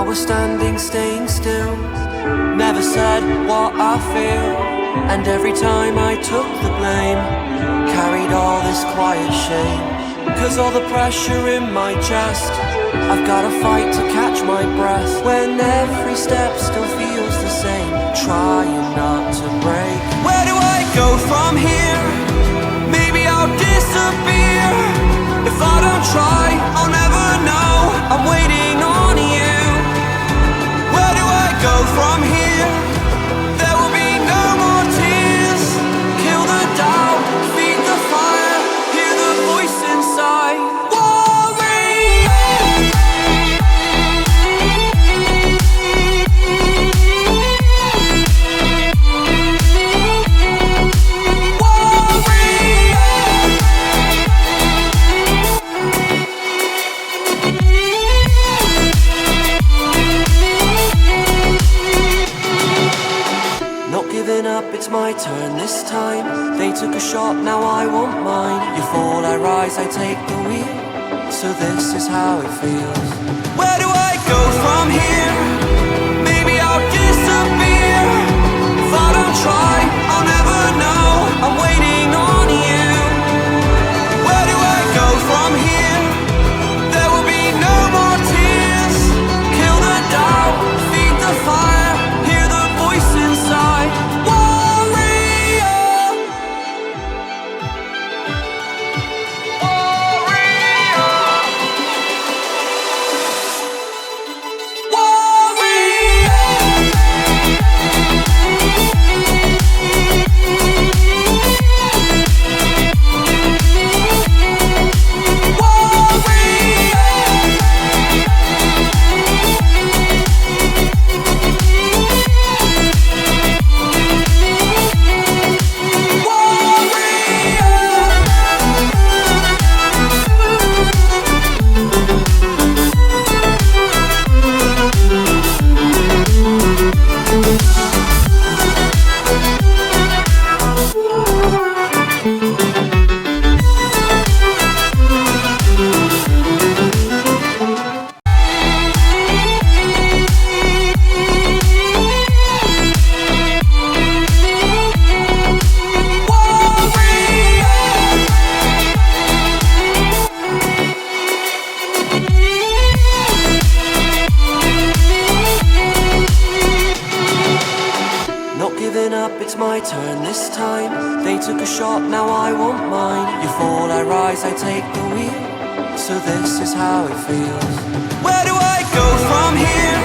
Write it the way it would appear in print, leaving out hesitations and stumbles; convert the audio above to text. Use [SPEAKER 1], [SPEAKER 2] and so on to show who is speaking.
[SPEAKER 1] I was standing, staying still, never said what I feel. And every time I took the blame, carried all this quiet shame. Cause all the pressure in my chest, I've gotta fight to catch my breath. When every step still feels the same, trying not to break. Where do I go from here? Maybe I'll disappear. If I don't try, I'll never know. I'm waiting on you. Where do I go from here? There will be no more tears. Kill the doubt, feed the fire, hear the voice inside. It's my turn this time. They took a shot, now I want mine. You fall, I rise, I take the wheel. So this is how it feels. Where do I go from here? Maybe I'll disappear. If I don't try, I'll never know. I'm waiting on you. Where do I go from here? There will be no more tears. Kill the doubt, feed the fire, hear the voice inside. It's my turn this time. They took a shot, now I want mine. You fall, I rise, I take the wheel. So this is how it feels. Where do I go from here?